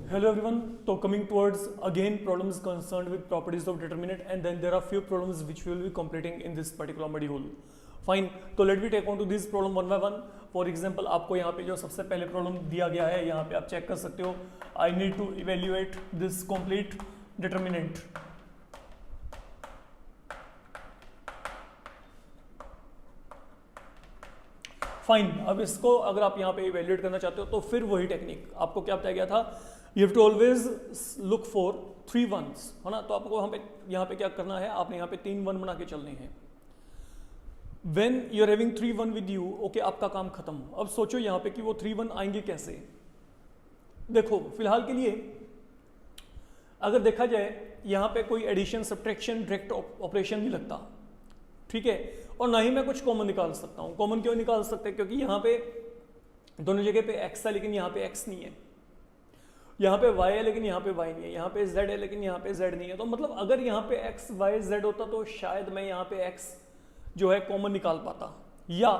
Hello everyone. So coming towards again problems concerned with properties of determinant, and then there are few problems which we will be completing in this particular module. Fine. तो let me take on to this problem one by one. For example, आपको यहाँ पे जो सबसे पहले problem दिया गया है यहाँ पे आप चेक कर सकते हो. I need to evaluate this complete determinant. Fine. अब इसको अगर आप यहाँ पे इवेल्युएट करना चाहते हो तो फिर वही टेक्निक आपको क्या बताया गया था. You have to always look for 3 1s, है ना. तो आपको यहाँ पे क्या करना है, आपने यहाँ पे 3 1 बना के चलने हैं. When you are having 3 1 with you, okay, आपका काम खत्म. अब सोचो यहाँ पे कि वो 3 1 आएंगे कैसे. देखो फिलहाल के लिए अगर देखा जाए यहाँ पे कोई एडिशन सब्ट्रैक्शन डायरेक्ट ऑपरेशन नहीं लगता, ठीक है. और ना ही मैं कुछ कॉमन निकाल सकता हूँ. कॉमन क्यों निकाल सकते हैं, क्योंकि यहाँ पे दोनों जगह पे x है लेकिन यहाँ पे x नहीं है. यहाँ पे y है लेकिन यहाँ पे y नहीं है. यहाँ पे z है लेकिन यहाँ पे z नहीं है. तो मतलब अगर यहाँ पे x y z होता तो शायद मैं यहाँ पे x जो है कॉमन निकाल पाता. या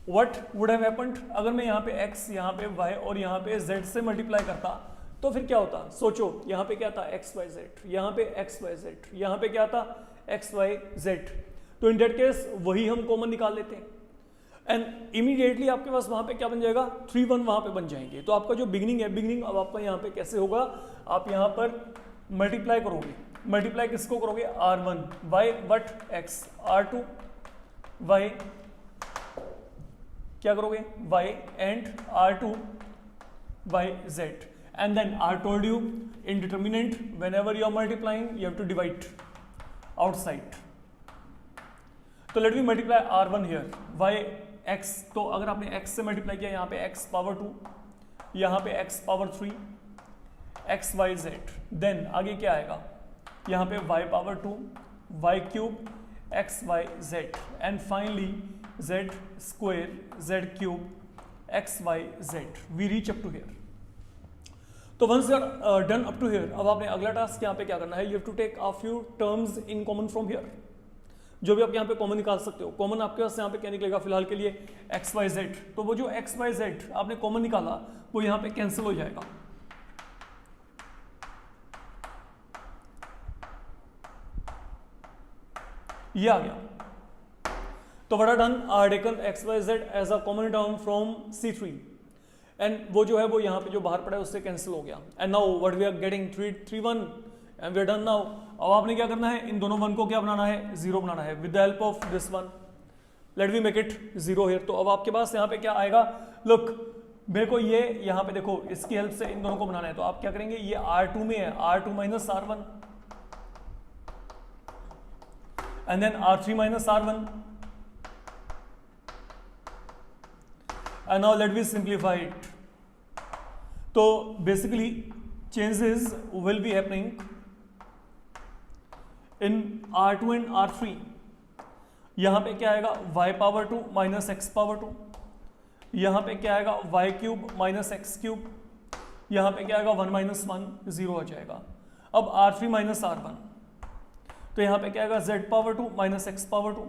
व्हाट वुड हैव हैपेंड, अगर मैं यहाँ पे x यहाँ पे y और यहाँ पे z से मल्टीप्लाई करता तो फिर क्या होता. सोचो यहाँ पे क्या था, x y z, यहाँ पे x y z, यहाँ पे क्या था, x y z. तो इन डेट केस वही हम कॉमन निकाल लेते हैं एंड इमीडिएटली आपके पास वहां पे क्या बन जाएगा, 3 1 वहां पे बन जाएंगे. तो आपका जो बिगिनिंग है, बिगिनिंग अब आपका यहाँ पे कैसे होगा, आप यहाँ पर मल्टीप्लाई करोगे. मल्टीप्लाई किसको करोगे, r1 y but x, r2 y क्या करोगे, y and r2 y z. And then I told you in determinant whenever you are multiplying you have to divide outside. तो let me multiply r1 here y x. तो अगर आपने x से multiply किया यहाँ पे x पावर 2, यहाँ पे x power 3, x y z. Then आगे क्या आएगा, यहाँ पे y power 2, y cube, x y z. And finally z square z cube x y z. We reach up to here. तो once you are done up to here, अब आपने अगला task यहाँ पे क्या करना है, you have to take a few terms in common from here. जो भी आप यहाँ पे कॉमन निकाल सकते हो. कॉमन आपके पास यहाँ पे क्या निकलेगा फिलहाल के लिए, एक्स वाई जेड. तो वो जो एक्स वाई जेड आपने कॉमन निकाला वो यहाँ पे कैंसिल हो जाएगा. ये आ गया. तो what I done, I taken X Y Z as a common term from C3 and वो जो है वो यहाँ पे जो बाहर पड़ा है उससे कैंसिल हो गया. And now what we are getting 3 1 and we are done now. अब आपने क्या करना है, इन दोनों वन को क्या बनाना है, जीरो बनाना है with the help of this one. Let me make it zero here. तो अब आपके पास यहाँ पे क्या आएगा, लुक मेरे को ये यहाँ पे देखो इसकी हेल्प से इन दोनों को बनाना है. तो आप क्या करेंगे, ये R2 में है, R2 minus R1 and then R3 minus R1 and now let me simplify it. तो basically changes will be happening in R2 and R3. यहाँ पे क्या आएगा, y power 2 minus x power 2. यहाँ पे क्या आएगा, y cube minus x cube. यहाँ पे क्या आएगा, 1 माइनस 1 जीरो हो जाएगा. अब R3 माइनस R1. तो यहाँ पे क्या आएगा, z power 2 minus x power 2.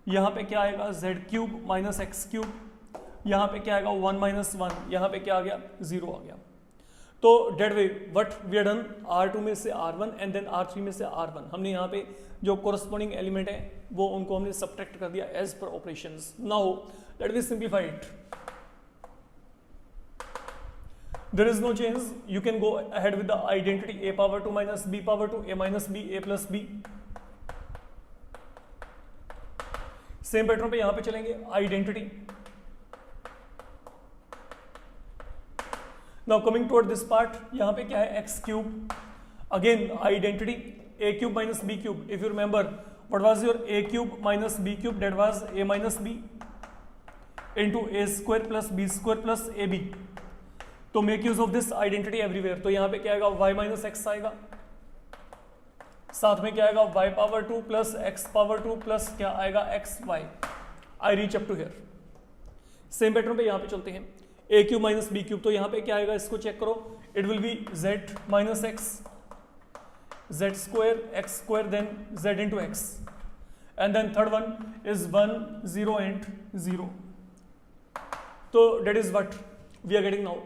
यहाँ पे क्या आएगा, z cube minus x cube. यहाँ पे क्या आएगा, 1 माइनस 1. यहाँ पे क्या आ गया, जीरो आ गया. तो that way what we are done, R2 में से R1 एंड देन R3 में से R1. हमने यहाँ पे जो कोरस्पॉन्डिंग एलिमेंट है वो उनको हमने सब्ट्रैक्ट कर दिया as per operations. Now let me simplify it. There is no change, you can go ahead with the identity a power 2 minus b power 2, a minus b, a plus b. Same pattern पे यहाँ पे चलेंगे, identity. Now coming toward this part, यहाँ पे क्या है, x cube. Again identity, a cube minus b cube. If you remember, what was your a cube minus b cube? That was a minus b into a square plus b square plus ab. तो make use of this identity everywhere. तो यहाँ पे क्या आएगा, y minus x आएगा. साथ में क्या आएगा, y power 2 plus x power 2 plus क्या आएगा, x y. I reach up to here. सेम पैटर्न पे यहाँ पे चलते हैं, a cube minus B cube. तो यहाँ पे क्या आएगा, इसको चेक करो, it will be z minus x, z square X square then z into X. And then third one is 1 0 and 0. तो that is what we are getting now.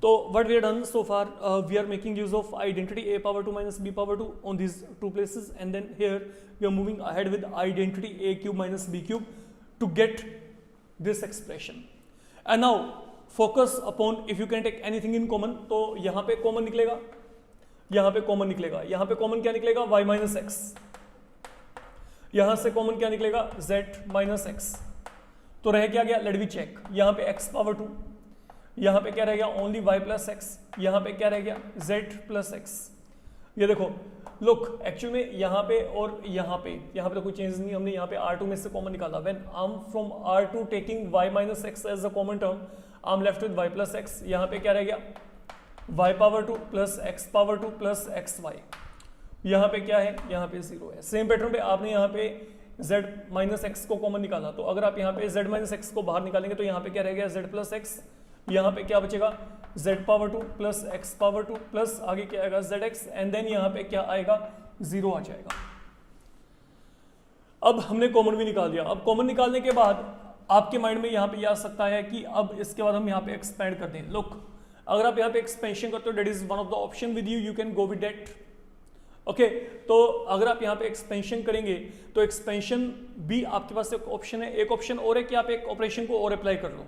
तो what we have done so far, we are making use of identity a power 2 minus b power 2 on these two places, and then here we are moving ahead with identity a cube minus b cube to get this expression. And now focus upon if you can take anything in common. तो यहाँ पे common निकलेगा, यहाँ पे common निकलेगा, यहाँ पे common क्या निकलेगा y माइनस एक्स, यहाँ से कॉमन क्या निकलेगा z माइनस एक्स. तो रह क्या गया, लेट मी चेक, यहाँ पे x पावर 2, यहाँ पे क्या रह गया ओनली y प्लस एक्स, यहाँ पे क्या रह गया z प्लस एक्स. ये देखो लुक एक्चुअल में यहाँ पे और यहाँ पे तो कोई चेंज नहीं, हमने यहाँ पे R2 में से कॉमन निकाला. When I am from R2 taking y minus X as a common term, I am left with y plus X. यहाँ पे क्या रह गया y power 2 plus x power 2 plus xy. यहाँ पे क्या है, यहाँ पे 0 है. सेम पैटर्न पे आपने यहाँ पे z माइनस एक्स को कॉमन निकाला, तो अगर आप यहाँ पे z माइनस एक्स को बाहर निकालेंगे तो यहाँ पे क्या रह गया z प्लस एक्स, यहाँ पे क्या बचेगा z power 2 plus x power 2 plus आगे क्या आएगा zx, एंड देन यहाँ पे क्या आएगा 0 आ जाएगा. अब हमने कॉमन भी निकाल दिया. अब कॉमन निकालने के बाद आपके माइंड में यहाँ पे आ सकता है कि अब इसके बाद हम यहाँ पे एक्सपेंड कर दें. लुक अगर आप यहाँ पे एक्सपेंशन करते हो, that is one of the option with you can go with that. Okay, तो अगर आप यहाँ पे एक्सपेंशन करेंगे तो एक्सपेंशन भी आपके पास एक ऑप्शन है. एक ऑप्शन और है कि आप एक ऑपरेशन को और अप्लाई कर लो.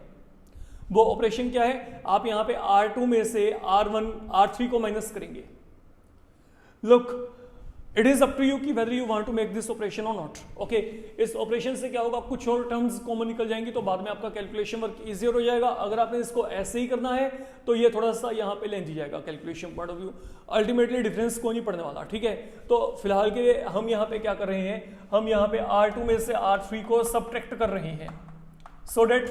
वो ऑपरेशन क्या है, आप यहाँ पे R2 में से R1 R3 को माइनस करेंगे. Look it is up to you कि whether you want to make this operation और नॉट. ओके, इस ऑपरेशन से क्या होगा, कुछ और टर्म्स कॉमन निकल जाएंगी, तो बाद में आपका कैलकुलेशन वर्क इजियर हो जाएगा. अगर आपने इसको ऐसे ही करना है तो ये थोड़ा सा यहाँ पे लेंथी जाएगा calculation point of view. Ultimately difference कोई नहीं पड़ने वाला. ठीक है, तो फिलहाल के लिए हम यहाँ पे क्या कर रहे हैं, हम यहाँ पे R2 में से R3 को सबट्रैक्ट कर रहे हैं so that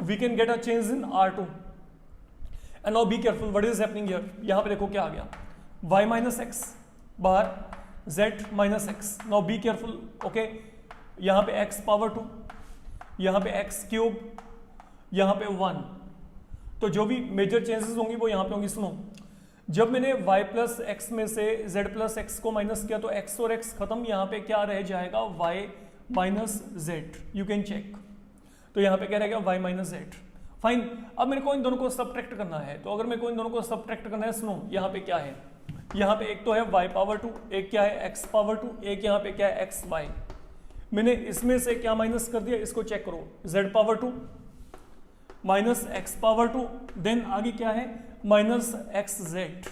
we can get a change in R2. and now be careful what is happening here. यहाँ पे देखो क्या आ गया, y minus x बाहर z minus x. now be careful. okay, यहाँ पे x पावर 2, यहाँ पे x क्यूब, यहाँ पे 1. तो जो भी मेजर चेंजेस होंगी वो यहाँ पे होंगी. सुनो, जब मैंने y प्लस एक्स में से z प्लस एक्स को माइनस किया तो x और x खत्म, यहाँ पे क्या रह जाएगा y minus z. You can check. तो यहाँ पे क्या रहेगा y माइनस जेड. फाइन. अब मेरे को इन दोनों को सबट्रैक्ट करना है, तो अगर मेरे को इन दोनों को सबट्रैक्ट करना है, सुनो यहाँ पे क्या है, यहाँ पे एक तो है y पावर 2, एक क्या है x पावर 2, एक यहाँ पे क्या है xy. मैंने इसमें से क्या माइनस कर दिया, इसको चेक करो, z power 2 minus x power 2, then आगे क्या है माइनस xz.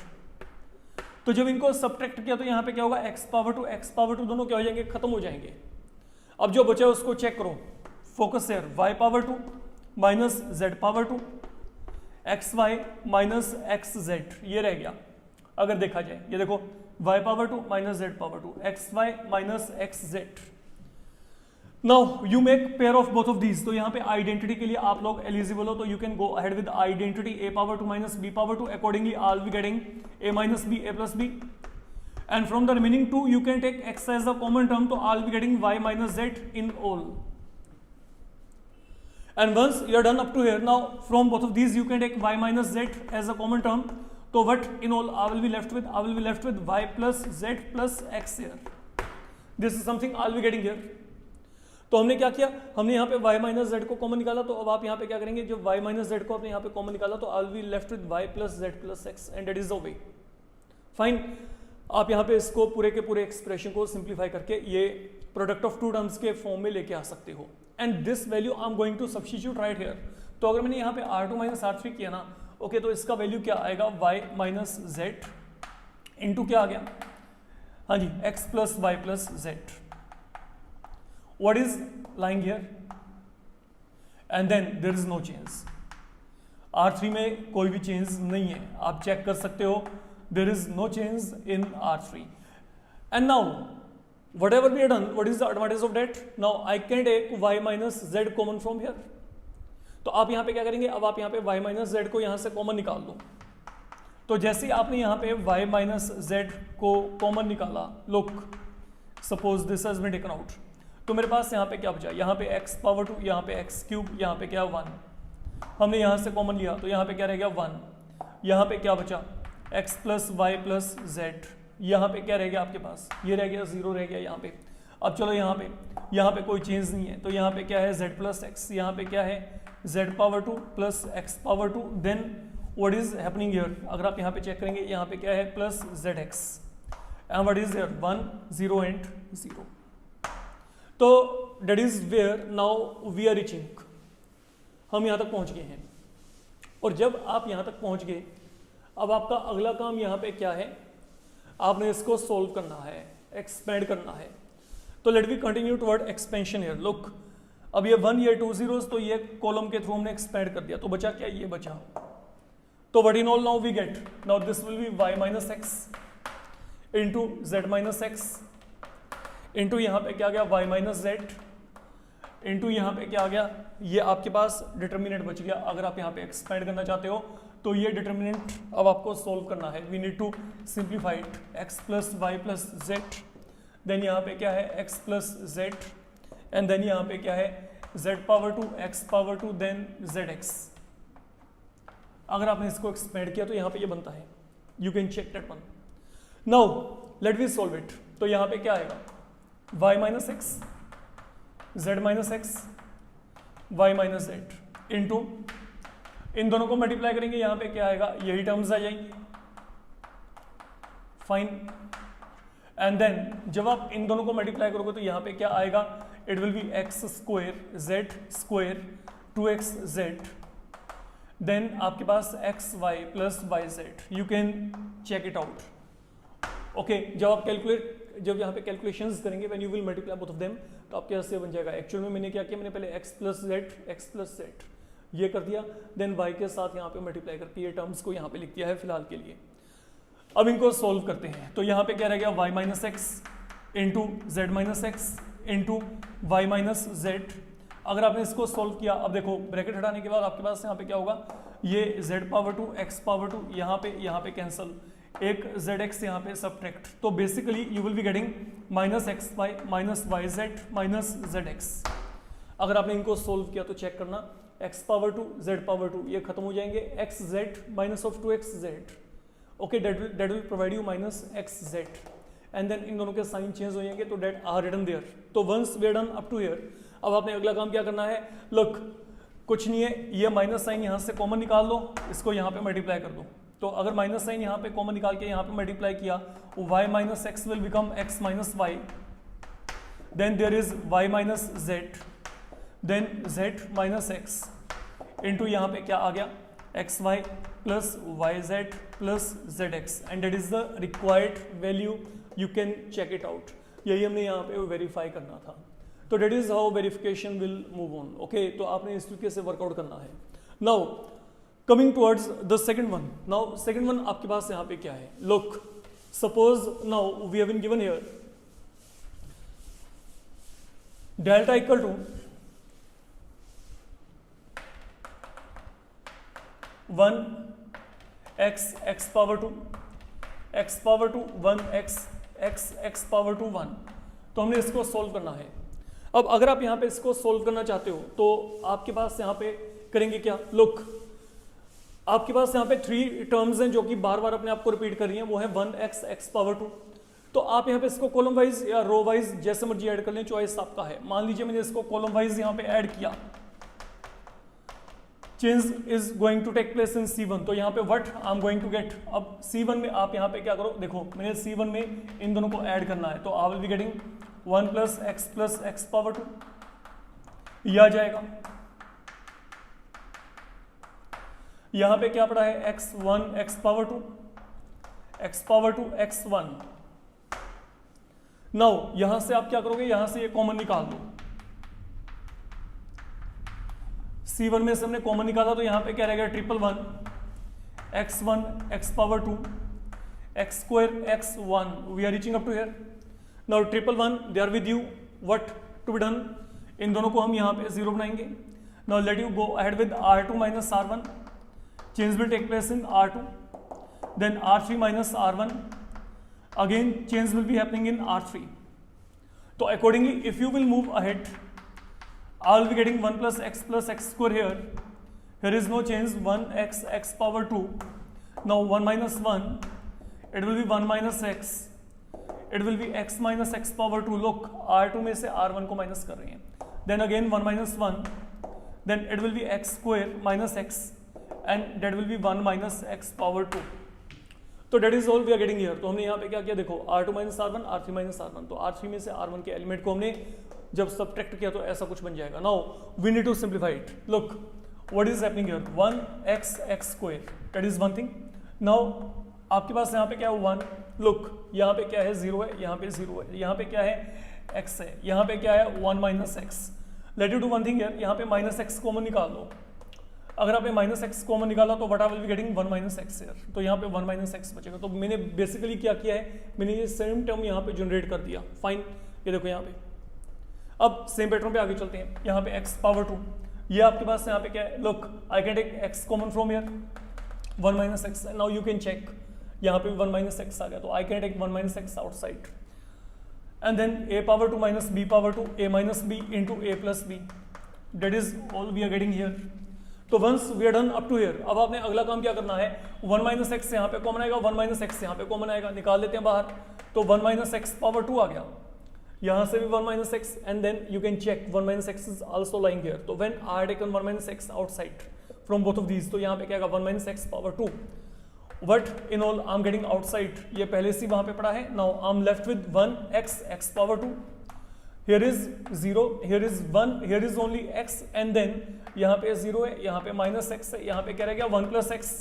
तो जब इनको सबट्रैक्ट किया तो यहाँ पे क्या होगा, x पावर 2 दोनों क्या हो जाएंगे, खत्म हो जाएंगे. अब जो बचा है उसको चेक करो. Focus here, y power 2 minus z power 2, xy minus xz, ये रह गया. अगर देखा जाए ये देखो y power 2 minus z power 2, xy minus xz. Now you make pair of both of these. तो यहाँ पे आइडेंटिटी के लिए आप लोग एलिजिबल हो, तो you can go ahead with identity a power 2 minus b power 2. Accordingly I will be getting a minus b a plus b, and from the remaining two you can take x as a common term, so I'll be getting y minus z in all. And once you are done up to here, now from both of these you can take y minus z as a common term. So what in all I will be left with, I will be left with y plus z plus x here. This is something I'll be getting here. तो हमने क्या किया, हमने यहाँ पे y minus z को common निकाला. तो अब आप यहाँ पे क्या करेंगे, जो y minus z को आपने यहाँ पे कॉमन निकाला तो I'll be left with y plus z plus x, and that is the way. Fine. आप यहाँ पे इसको पूरे के पूरे एक्सप्रेशन को सिंप्लीफाई करके ये प्रोडक्ट ऑफ टू टर्म्स के फॉर्म में लेके आ सकते हो. And this value I am going to substitute right here. तो अगर मैंने यहाँ पे R2 माइनस R3 किया ना, ओके, तो इसका वैल्यू क्या आएगा, y माइनस जेड इंटू क्या आ गया, हाँ जी, x plus y plus z. What is lying here, and then there is no change. R3 में कोई भी चेंज नहीं है, आप चेक कर सकते हो. There is no change in R3. And now, whatever we have done, what is the advantage of that? Now I can take y minus z common from here. तो आप यहाँ पे क्या करेंगे, अब आप यहाँ पे y minus z को यहाँ से कॉमन निकाल दो. तो जैसे ही आपने यहाँ पे y minus z को कॉमन निकाला, look, suppose this has been taken out, तो मेरे पास यहाँ पे क्या बचा, यहाँ पे x पावर 2, यहाँ पे x क्यूब, यहाँ पे क्या 1. हमने यहाँ से कॉमन लिया तो यहाँ पे क्या रह गया 1. यहाँ पे क्या बचा, x plus y plus z. यहाँ पे क्या रह गया आपके पास, ये रह गया 0 रह गया यहाँ पे. अब चलो यहाँ पे कोई चेंज नहीं है, तो यहाँ पे क्या है z प्लस एक्स, यहाँ पे क्या है z power 2 plus x power 2, then what is happening here, अगर आप यहाँ पे चेक करेंगे यहाँ पे क्या है plus ZX and what is here 1 0 and 0. तो that is where now we are reaching, हम यहाँ तक पहुँच गए हैं. और जब आप यहाँ तक पहुँच गए, अब आपका अगला काम यहाँ पे क्या है, आपने इसको सोल्व करना है, एक्सपेंड करना है. तो let we continue toward expansion here. Look, अब ये 1 ये 2 zeros, तो ये कॉलम के थ्रू हमने एक्सपेंड कर दिया, तो बचा क्या, ये बचा. तो what in all now we get, now this will be y minus x into z minus x into यहाँ पे क्या आ गया y माइनस जेड इंटू यहाँ पे क्या आ गया, ये आपके पास डिटर्मिनेंट बच गया. अगर आप यहाँ पे एक्सपेंड करना चाहते हो तो ये डिटर्मिनेंट अब आपको सोल्व करना है. We need to simplify it. x plus y plus z, then यहाँ पे क्या है x plus z, and then यहाँ पे क्या है z power 2 x power 2 then zx. अगर आपने इसको एक्सपेंड किया तो यहाँ पे ये बनता है. You can check that one. Now let we solve it. तो यहाँ पे क्या आएगा y minus x z minus x y minus z into, इन दोनों को मल्टीप्लाई करेंगे, यहाँ पे क्या आएगा, यही टर्म्स आ जाएंगी. फाइन. एंड देन जब आप इन दोनों को मल्टीप्लाई करोगे तो यहाँ पे क्या आएगा, it will be x square z square 2x जेड, देन आपके पास x y plus y z. You can check it out. Okay, जब यहाँ पे कैलकुलेशंस करेंगे when you will multiply both of them, तो आपके पास ये बन जाएगा. एक्चुअल में मैंने क्या किया, मैंने पहले x प्लस जेड ये कर दिया, देन y के साथ यहाँ पे मल्टीप्लाई करके ये टर्म्स को यहाँ पे लिख दिया है फिलहाल के लिए. अब इनको सोल्व करते हैं. तो यहाँ पे क्या रह गया, y minus x into z minus x into y minus z. अगर आपने इसको सोल्व किया, अब देखो ब्रैकेट हटाने के बाद आपके पास यहाँ पे क्या होगा, ये z पावर 2 x पावर 2 यहाँ पे कैंसल, एक zx यहाँ पे सब्ट्रैक्ट. तो basically you will be getting minus x y minus y z minus zx. अगर आपने इनको सोल्व किया तो चेक करना, x पावर 2 z पावर 2 ये खत्म हो जाएंगे, x z minus of 2x z. Okay, that will provide you minus x z, and then इन दोनों के साइन चेंज हो जाएंगे, तो दैट आर रिटन देयर. तो once we are done up to here, अब आपने अगला काम क्या करना है. लुक, कुछ नहीं है, ये माइनस साइन यहाँ से कॉमन निकाल लो, इसको यहाँ पे मल्टीप्लाई कर दो. तो अगर माइनस साइन यहाँ पे कॉमन निकाल के यहाँ पे मल्टीप्लाई किया, y minus x will become x minus y, then there is y minus z, then z minus x into यहाँ पे क्या आ गया, x y plus y z plus z x, and that is the required value. You can check it out. यही हमने यहाँ पे verify करना था. तो that is how verification will move on. Okay, तो आपने इस तरीके से वर्कआउट करना है. Now coming towards the second one. Now second one आपके पास यहाँ पे क्या है. Look, suppose now we have been given here delta equal to 1 x power 2 x power 2 1 x power 2 1. तो हमने इसको सोल्व करना है. अब अगर आप यहाँ पे इसको सोल्व करना चाहते हो तो आपके पास यहाँ पे करेंगे क्या. लुक, आपके पास यहाँ पे 3 टर्म्स हैं जो कि बार बार अपने आप को रिपीट कर रही हैं. वो है 1 x पावर 2. तो आप यहाँ पे इसको कॉलम वाइज या रो वाइज जैसे मर्जी ऐड कर लें, चॉइस आपका है. मान लीजिए मैंने इसको कॉलम वाइज यहाँ पे ऐड किया, change is going to take place in C1. तो यहाँ पे what I am going to get. अब C1 में आप यहाँ पे क्या करो, देखो मैंने C1 में इन दोनों को ऐड करना है, तो I will be getting 1 plus x power 2 ये आ जाएगा. यहाँ पे क्या पड़ा है, x1 x power 2 x1. Now यहां से आप क्या करोगे, यहां से ये कॉमन निकाल दो. C1 में से हमने कॉमन निकाला, तो यहाँ पे क्या रहेगा, 1 x power 2 x square x1. We are reaching up to here. Now 1 they are with you. What to be done, इन दोनों को हम यहाँ पे 0 बनाएंगे. Now let you go ahead with R2 minus R1. Change will take place in R2, then R3 minus R1. Again change will be happening in R3. तो accordingly if you will move ahead, I will be getting 1 plus x square here. Here is no change, 1 x power 2. Now 1 minus 1, it will be 1 minus x. It will be x minus x power 2. Look, R2 में से R1 को minus कर रहे हैं. Then again 1 minus 1. Then it will be x square minus x. And that will be 1 minus x power 2। तो that is all we are getting here. तो हमने यहाँ पे क्या किया, देखो R2 minus R1, R3 minus R1, तो R3 में से R1 के एलिमेंट को हमने जब सब्ट्रैक्ट किया तो ऐसा कुछ बन जाएगा। Now we need to simplify it. Look what is happening here, 1x square, that is one thing. Now आपके पास यहाँ पे क्या है 1, लुक यहाँ पे क्या है 0 है, यहाँ पे 0 है, यहाँ पे क्या है x है, यहाँ पे क्या है 1 minus x. Let you do one thing यार, यहाँ पे माइनस एक्स कॉमन निकाल लो। अगर आपने माइनस एक्स कॉमन निकाला तो what I will be getting 1 minus x यार, तो यहाँ पे 1 माइनस एक्स बचेगा। तो मैंने बेसिकली क्या किया है, मैंने ये सेम टर्म यहाँ पे जनरेट कर दिया। फाइन, ये देखो यहाँ पे। अब सेम पैटर्न पे आगे चलते हैं। यहाँ पे x पावर 2, ये आपके पास यहाँ पे क्या है, look I can take x common from here 1 minus x. Now you can check, यहाँ पे 1 माइनस एक्स आ गया, तो I can take 1 minus x outside and then a power 2 minus b power 2, a minus b into a plus b, that is all we are getting here। तो once we are done up to here, अब आपने अगला काम क्या करना है, 1 minus x यहाँ पे कॉमन आएगा, 1 माइनस एक्स यहाँ पे कॉमन आएगा, निकाल लेते हैं बाहर। तो 1 माइनस एक्स पावर 2 आ गया, यहाँ से भी 1 minus x, and then you can check 1 minus x is also lying here. तो when I taken 1 minus x outside from both of these, तो यहाँ पे क्या आएगा 1 minus x power 2। What in all I'm getting outside, ये पहले से वहां पे पड़ा है। Now I'm left with 1x power 2, here is 0, here is 1, here is only x, and then यहाँ पे 0 है, यहाँ पे माइनस एक्स है, यहाँ पे क्या रह गया 1 plus x.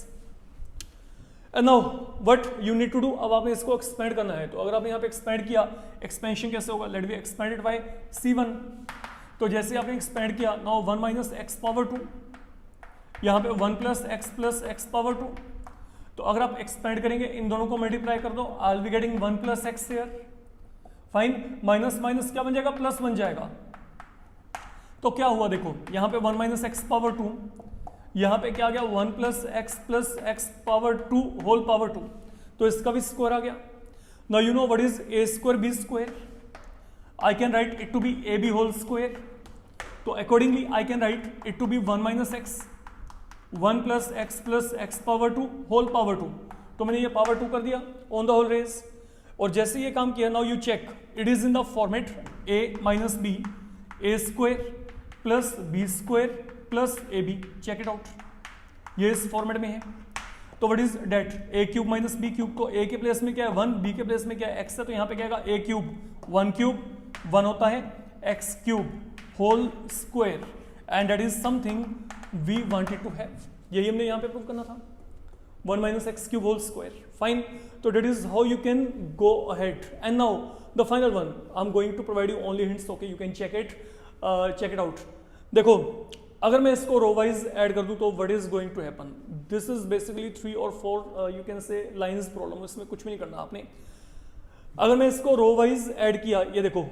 And now what you need to do, अब आपने इसको एक्सपेंड करना है। तो अगर आपने यहाँ पे एक्सपेंड किया, एक्सपेंशन कैसे होगा, late be expanded bye c1। तो जैसे आपने एक्सपेंड किया, नाउ 1 माइनस एक्स पावर 2, यहाँ पे 1 प्लस एक्स पावर 2। तो अगर आप एक्सपेंड करेंगे, इन दोनों को मल्टीप्लाई कर दो, आई will be getting 1 plus x here. Fine, minus minus क्या बन जाएगा, प्लस बन जाएगा। तो क्या हुआ देखो, यहाँ पे 1 माइनस एक्स पावर 2, यहाँ पे क्या आ गया 1 plus x power 2 whole power 2, तो इसका भी स्क्वायर आ गया। Now you know what is a square b square, I can write it to be a b whole square. तो accordingly I can write it to be 1 minus x 1 plus x power 2 whole power 2। तो मैंने ये power 2 कर दिया on the whole raise, और जैसे ये काम किया, now you check it is in the format a minus b a square plus b square plus a b. Check it out, ये इस फॉर्मेट में है। तो what is that, a cube minus B cube. तो a के place में क्या है 1, बी के प्लेस में क्या है x है, तो यहाँ पे क्या आएगा ए क्यूब 1 क्यूब 1 होता है x cube whole square, and that is something we wanted to have, यही हमने यहाँ पे प्रूव करना था, 1 minus x cube whole square. Fine, तो that is how you can go ahead। and now the final one, I'm going to provide you only hints, okay, you can check it out। देखो अगर मैं इसको row wise add कर दूं तो what is going to happen, this is basically 3 or 4 you can say lines problem, इसमें कुछ भी नहीं करना आपने। अगर मैं इसको रो वाइज ऐड किया, ये देखो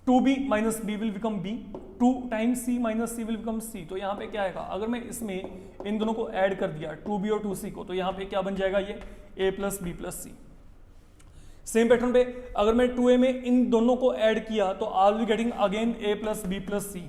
2b minus b will become b, 2 times c minus c will become c। तो यहाँ पे क्या आएगा, अगर मैं इसमें इन दोनों को ऐड कर दिया 2b और 2c को, तो यहाँ पे क्या बन जाएगा, ये a plus b plus c। Same pattern पे अगर मैं 2a में इन दोनों को ऐड किया तो I will be getting again a plus b plus c।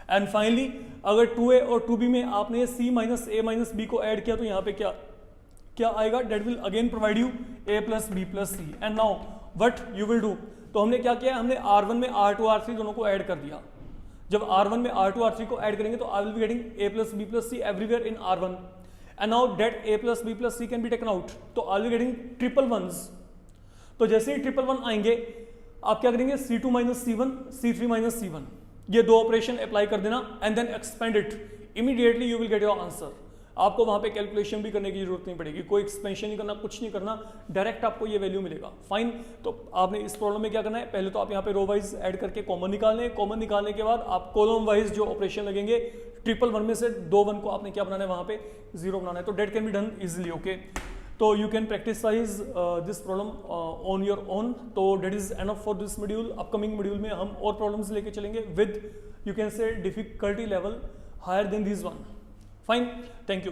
And finally अगर 2a और 2b में आपने c minus a minus b को ऐड किया तो यहाँ पे क्या आएगा, that will again provide you a plus b plus c। And now what you will do, तो हमने क्या किया, हमने R1 में R2 R3 दोनों को ऐड कर दिया। जब R1 में R2 R3 को ऐड करेंगे तो I will be getting a plus b plus c everywhere in R1। And now that a plus b plus c can be taken out, तो I will be getting triple ones. तो जैसे ही triple one आएंगे आप क्या करेंगे, c2 minus c1 c3 minus c1, ये दो operation apply कर देना, and then expand it, immediately you will get your answer. आपको वहां पे कैलकुलेशन भी करने की जरूरत नहीं पड़ेगी, कोई एक्सपेंशन नहीं करना, कुछ नहीं करना, डायरेक्ट आपको ये वैल्यू मिलेगा। फाइन, तो आपने इस प्रॉब्लम में क्या करना है, पहले तो आप यहाँ पे रो वाइज ऐड करके कॉमन निकालने, कॉमन निकालने के बाद आप कॉलम वाइज जो ऑपरेशन लगेंगे, ट्रिपल वन में से 2 1 को आपने क्या बनाना है, वहां पे 0 बनाना है। तो that can be done easily, okay. तो you can practise this problem on your own. तो that is enough for this module. Upcoming module में हम और प्रॉब्लम्स लेके चलेंगे with you can say difficulty level higher than this one. Fine, thank you.